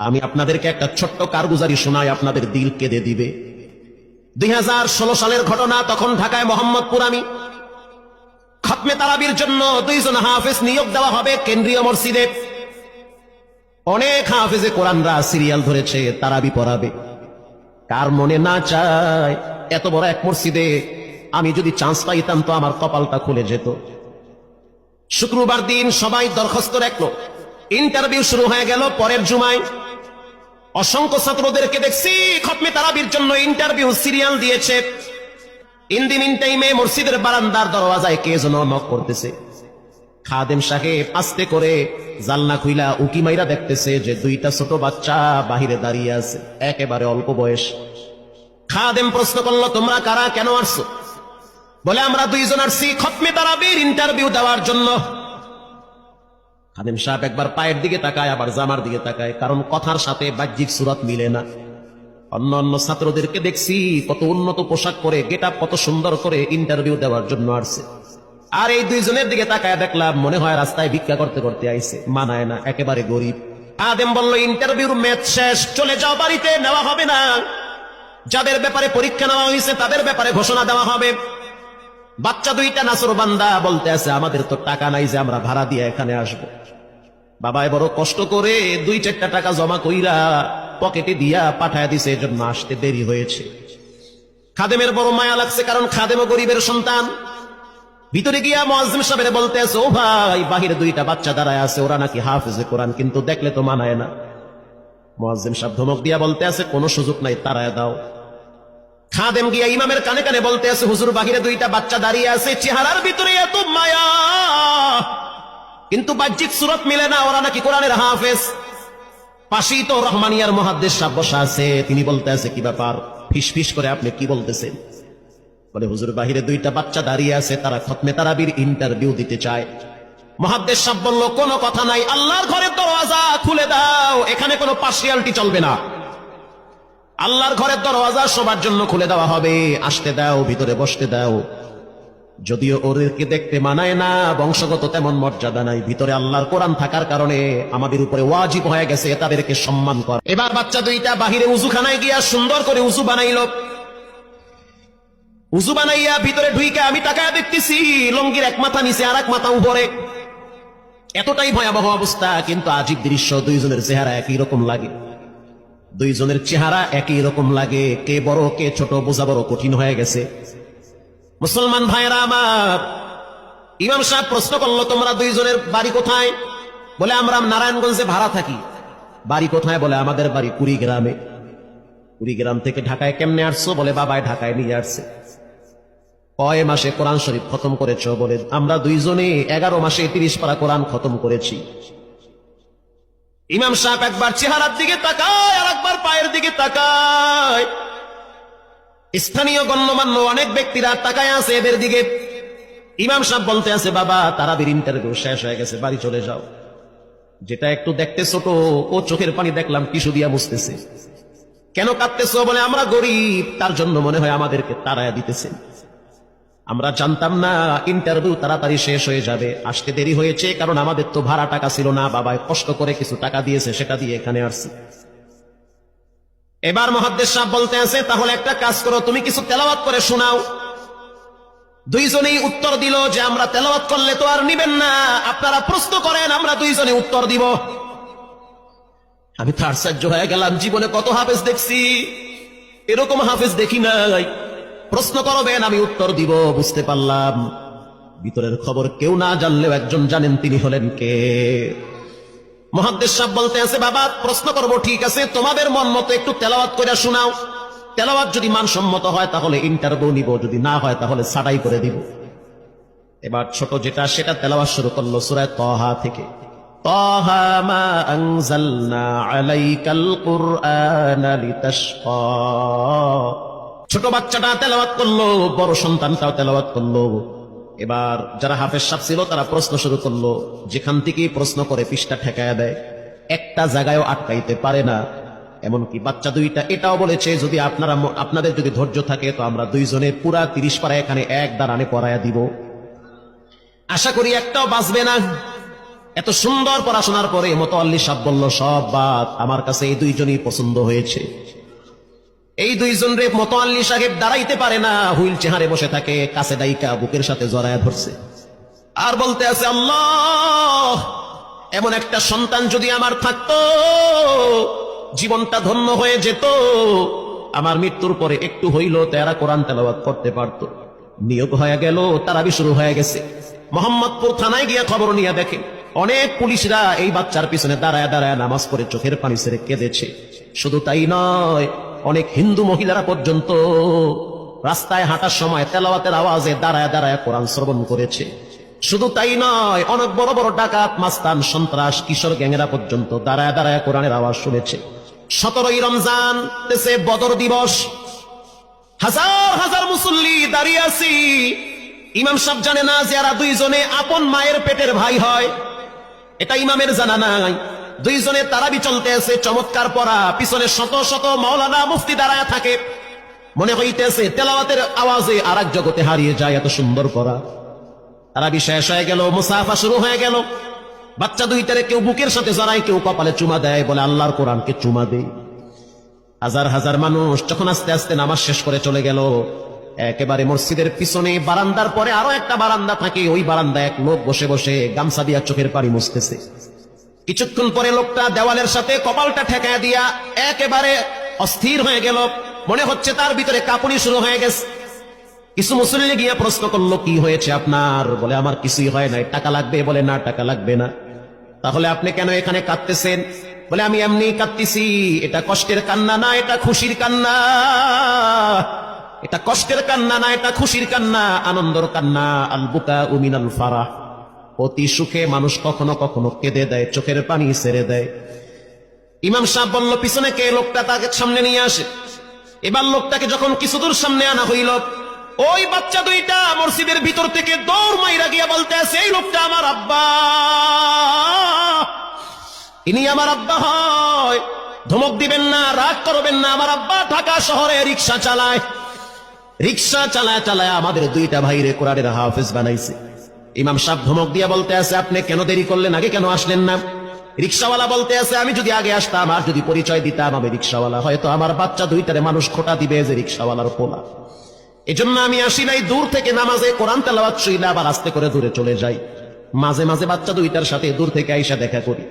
আমি আপনাদেরকে একটা ছোট্ট কারগুজারি শোনাই, আপনাদের দিল কেঁদে দিবে। 2016 সালের ঘটনা। তখন ঢাকায় মোহাম্মদপুর আমি খতমে তারাবির জন্য 2 জন হাফেজ নিয়োগ দেওয়া হবে কেন্দ্রীয় মসজিদে। অনেক হাফেজে কোরআনরা সিরিয়াল ধরেছে তারাবি পড়াবে। কার মনে না চায় এত বড় এক মসজিদে আমি যদি চান্স পাইতাম তো আমার কপালটা খুলে যেত। শুক্রবার দিন সবাই দরখাস্ত রাখলো, ইন্টারভিউ শুরু হয়ে গেল। পরের জুমায় অসংখ্য ছাত্রদেরকে দেখছি খতমে তারাবির জন্য ইন্টারভিউ সিরিয়াল দিয়েছে। ইন দি মিন টাইমে মসজিদের বারান্দার দরওয়াজায় কে যেন নক করতেছে। খাদেম সাহেব আস্তে করে জালনা খুইলা উকি মাইরা দেখতেছে যে 2টা ছোট বাচ্চা বাহিরে দাঁড়িয়ে আছে, একেবারে অল্প বয়স। খাদেম প্রশ্ন করলো, তোমরা কারা, কেন আসছো? বলে, আমরা 2 জন আসছি খতমে তারাবির ইন্টারভিউ দেওয়ার জন্য। খাদেম সাহেব একবার পায়ের দিকে তাকায়, আবার জামার দিকে তাকায়, কারণ কথার সাথে বাহ্যিক সুরাত মিলে না। অন্য অন্য ছাত্রদেরকে দেখছি কত উন্নত পোশাক পরে, গেটআপ কত সুন্দর করে ইন্টারভিউ দেওয়ার জন্য আসছে। আর এই 2 জনের দিকে তাকায় দেখলাম মনে হয় রাস্তায় ভিক্ষা করতে করতে আইছে, মানায় না, একেবারে গরিব। খাদেম বলল, ইন্টারভিউর ম্যাচ শেষ, চলে যাও বাড়িতে, নেওয়া হবে না। যাদের ব্যাপারে পরীক্ষা নেওয়া হয়েছে তাদের ব্যাপারে ঘোষণা দেওয়া হবে। বাচ্চা 2টা নাসরবান্দা বলতে আছে, আমাদের তো টাকা নাই যে আমরা ভাড়া দিয়ে এখানে আসবো। বাবায় বড় কষ্ট করে 2-4টা টাকা জমা কইরা পকেটে দিয়া পাঠায় দিছে, এজন্য আসতে দেরি হয়েছে। খাদেমের বড় মায়া লাগছে, কারণ খাদেমও গরিবের সন্তান। ভিতরে গিয়া মুয়াজ্জিম সাহেবের বলতে আছে, ও ভাই, বাহিরে 2টা বাচ্চা দাঁড়ায় আছে, ওরা নাকি হাফেজে কোরআন, কিন্তু দেখলে তো মানায় না। মুয়াজ্জিম সাহেব ধমক দিয়া বলতে আছে, কোনো সুযোগ নাই, তাড়ায় দাও। খাদেম গিয়া ইমামের কানে কানে বলতে আছে, হুজুর, বাহিরে 2টা বাচ্চা দাঁড়িয়ে আছে, চেহারার ভিতরে এত মায়া, কিন্তু বাহ্যিক সুরত মিলে না, ওরা নাকি কোরআনের হাফেজ। পাশেই তো রহমানিয়ার মুহাদ্দিস সাহেব বসা আছে, তিনি বলতে আছে, কি ব্যাপার, ফিসফিস করে আপনি কি বলতেছেন? বলে, হুজুর, বাহিরে 2টা বাচ্চা দাঁড়িয়ে আছে, তারা খতমে তারাবির ইন্টারভিউ দিতে চায়। মুহাদ্দিস সাহেব বলল, কোনো কথা নাই, আল্লাহর ঘরের দরওয়াজা খুলে দাও, এখানে কোনো পার্সিয়ালিটি চলবে না। আল্লাহর ঘরের দরওয়াজা সবার জন্য খুলে দেওয়া হবে, আসতে দাও, ভিতরে বসতে দাও। যদিও ওদেরকে দেখতে মানায় না, বংশগত তেমন মর্যাদা নাই, ভিতরে আল্লাহর কোরআন থাকার কারণে আমাদের উপরে ওয়াজিব হয়ে গেছে তাদেরকে সম্মান করা। এবার বাচ্চা 2টা বাহিরে উজুখানায় গিয়া সুন্দর করে উজু বানাইল। উজু বানাইয়া ভিতরে ঢুইকা আমি তাকায় দেখতেছি লঙ্গির এক মাথা নিচে আর এক মাথা উপরে, এতটাই ভয়াবহ অবস্থা। কিন্তু আজীব দৃশ্য, 2 জনের চেহারা একই রকম লাগে। 2 জনের চেহারা একই রকম লাগে, কে বড় কে ছোট বোঝা বড় কঠিন হয়ে গেছে। মুসলমান ভাইরা আমার, ইমাম সাহেব প্রশ্ন করলো, তোমরা 2 জনের বাড়ি কোথায়? বলে, আমরা নারায়ণগঞ্জে ভাড়া থাকি। বাড়ি কোথায়? বলে, আমাদের বাড়ি কুড়িগ্রামে। কুড়িগ্রাম থেকে ঢাকায় কেমনে আসছো? বলে, বাবাই ঢাকায় নিয়ে আসছে। কয় মাসে কোরআন শরীফ খতম করেছ? বলে, আমরা 2 জনে 11 মাসে 30 পারা কোরআন খতম করেছি। ইমাম সাহেব একবার চেহারার দিকে তাকায় আর একবার পায়ের দিকে তাকায়। স্থানীয় গণ্যমান্য অনেক ব্যক্তিরা তাকায় আছে এদের দিকে। ইমাম সাহেব বলতে আছে, বাবা, তারাবির ইন্টারভিউ শেষ হয়ে গেছে, বাড়ি চলে যাও। যেটা একটু দেখতে ছোট, ও চোখের পানি দেখলাম টিস্যু দিয়া মুছতেছে। কেন কাঁদতেছো? বলে, আমরা গরিব, তার জন্য মনে হয় আমাদেরকে তাড়ায়া দিতেছে। আমরা জানতাম না ইন্টারভিউ তাড়াতাড়ি শেষ হয়ে যাবে, আসতে দেরি হয়েছে, কারণ আমাদের তো ভাড়া টাকা ছিল না, বাবাই কষ্ট করে কিছু টাকা দিয়েছে, সেটা দিয়ে এখানে আসছি। এবার মুহাদ্দিস সাহেব বলতে আছে, তাহলে একটা কাজ করো, তুমি কিছু তেলাওয়াত করে শোনাও। 2 জনেই উত্তর দিল যে, আমরা তেলাওয়াত করলে তো আর নিবেন না, আপনারা প্রশ্ন করেন, আমরা 2 জনে উত্তর দিব। আমি তো আশ্চর্য হয়ে গেলাম, জীবনে কত হাফেজ দেখছি, এরকম হাফেজ দেখি নাই। প্রশ্ন করবেন, আমি উত্তর দিব। বুঝতে পারলাম ভিতরের খবর কেউ না জানলেও একজন জানেন, তিনি হলেন কে? মুহাদ্দিস সাহেব বলতে আছে, বাবা, প্রশ্ন করব, ঠিক আছে, তোমাদের মন মতো একটু তেলাওয়াত করে শোনাও। তেলাওয়াত যদি মানসম্মত হয় তাহলে ইন্টারভিউ নিব, যদি না হয় তাহলে ছাঁটাই করে দিব। এবার ছোট যেটা সেটা তেলাওয়াত শুরু করলো সূরা তাহা থেকে। তাহা মা আনজালনা আলাইকাল কুরআনা লিতাশকা। ছোট বাচ্চাটা তেলাওয়াত করলো, বড় সন্তানটাও তেলাওয়াত করলো। এবার যারা হাফেজ সাহেব ছিল তারা প্রশ্ন শুরু করলো, যেখান থেকে প্রশ্ন করে পৃষ্ঠা ঠেকায়া দেয়, একটা জায়গায়ও আটকাইতে পারে না। এমনকি বাচ্চা 2টা এটাও বলেছে, যদি আপনাদের যদি ধৈর্য থাকে তো আমরা 2 জনে পুরা 30 পারা এখানে এক দাঁড়ানে পড়ায়া দিব। আশা করি একটাও বাঁচবে না। এত সুন্দর পড়াশোনার পরে মোতাল্লি সাহেব বলল সব বাদ, আমার কাছে এই দুইজনই পছন্দ হয়েছে। এই দুইজন রে মোতাল্লি সাহেব দাঁড়াইতে পারে না, হুইল চেহারে বসে থাকে, কাছে দাইকা বুকের সাথে জড়ায়া ধরছে আর বলতে আছে, আল্লাহ, এমন একটা সন্তান যদি আমার থাকতো জীবনটা ধন্য হয়ে যেত, আমার মৃত্যুর পরে একটু হইল তারা কোরআন তেলাওয়াত করতে পারত। নিয়োগ হয়ে গেল, তারাবি শুরু হয়ে গেছে। মোহাম্মদপুর থানায় গিয়ে খবর নিয়ে দেখে অনেক পুলিশরা এই বাচ্চার পিছনে দাঁড়ায় দাঁড়ায় নামাজ পড়ে চোখের পানি ছেড়ে কেঁদেছে। শুধু তাই নয়, অনেক হিন্দু মহিলারা পর্যন্ত রাস্তায় হাঁটার সময় তেলাওয়াতের আওয়াজে দাঁড়ায় দাঁড়ায় কোরআন শ্রবণ করেছে। শুধু তাই নয়, অনেক বড় বড় ডাকাত, মাস্তান, সন্ত্রাস, কিশোর গ্যাংরা পর্যন্ত দাঁড়ায় দাঁড়ায় কোরআনের আওয়াজ শুনেছে। 17ই রমজান দেশে বদর দিবস, হাজার হাজার মুসল্লি দাঁড়িয়ে আছি। ইমাম সাহেব জানে না যে এরা দুইজনে আপন মায়ের পেটের ভাই হয়, এটা ইমামের জানা নাই। দুইজনে তারাবি চলতে আছে, চমৎকার পড়া, পিছনে শত শত মাওলানা মুফতি দাঁড়ায় থাকে। মনে হইতেছে তেলাওয়াতের আওয়াজে আর এক জগতে হারিয়ে যায়, এত সুন্দর পড়া। তারাবি শেষ হয়ে গেল, মুসাফা শুরু হয়ে গেল। বাচ্চা দুইটারে কেউ বুকের সাথে জড়ায়, কেউ কপালে চুমা দেয়, বলে আল্লাহর কোরআনকে চুমা দেই। হাজার হাজার মানুষ যখন আস্তে আস্তে নামাজ শেষ করে চলে গেল, একেবারে মসজিদের পিছনে বারান্দার পরে আরো একটা বারান্দা থাকে, ওই বারান্দায় এক লোক বসে বসে গামছা দিয়া চোখের পানি মুছতেছে। কিছুক্ষণ পরে লোকটা দেওয়ালের সাথে কপালটা ঠেকায় দিয়া একেবারে অস্থির হয়ে গেল, মনে হচ্ছে তার ভিতরে কাঁপুনি শুরু হয়ে গেছে। কিছু মুসল্লি গিয়ে প্রশ্ন করলো, কি হয়েছে আপনার? বলে আমার কিছুই হয় নাই। টাকা লাগবে? বলে না, টাকা লাগবে না। তাহলে আপনি কেন এখানে কাঁদতেছেন? বলে আমি এমনি কাঁদতেছি, এটা কষ্টের কান্না না, এটা খুশির কান্না। এটা কষ্টের কান্না না, এটা খুশির কান্না, আনন্দর কান্না। আল বুকা মিনাল ফারাহ, অতি সুখে মানুষ কখনো কখনো কেঁদে দেয়, চোখের পানি ছেড়ে দেয়। ইমাম সাহেব বলল, পিছনে কে? লোকটা তাকে সামনে নিয়ে আসে। এবার লোকটাকে যখন কিছুদূর সামনে আনা হইল, ওই বাচ্চা দুইটা মসজিদের ভিতর থেকে দৌড় মাইরা গিয়া বলতে আছে, এই লোকটা আমার আব্বা, ইনি আমার আব্বা হয়। ধমক দিবেন না, রাগ করবেন না, আমার আব্বা ঢাকা শহরে রিক্সা চালায়। রিক্সা চালায় চালায় আমাদের দুইটা ভাইরে কোরআনের হাফেজ বানাইছে। ইমাম সাহেব ধমক দিয়া বলতে আছে, আপনি কেন দেরি করলেন? আগে কেন আসলেন না? রিক্সাওয়ালা বলতে আছে, আমি যদি আগে আসতাম, আর যদি পরিচয় দিতাম আমি রিক্সাওয়ালা, হয়তো আমার বাচ্চা দুইটারে মানুষ খোটা দিবে যে রিক্সাওয়ালার পোলা। এজন্য আমি আসি নাই। দূর থেকে নামাজে কোরআন তেলাওয়াত শুইলে আবার আস্তে করে দূরে চলে যাই। মাঝে মাঝে বাচ্চা দুইটার সাথে দূর থেকে আইসা দেখা করি।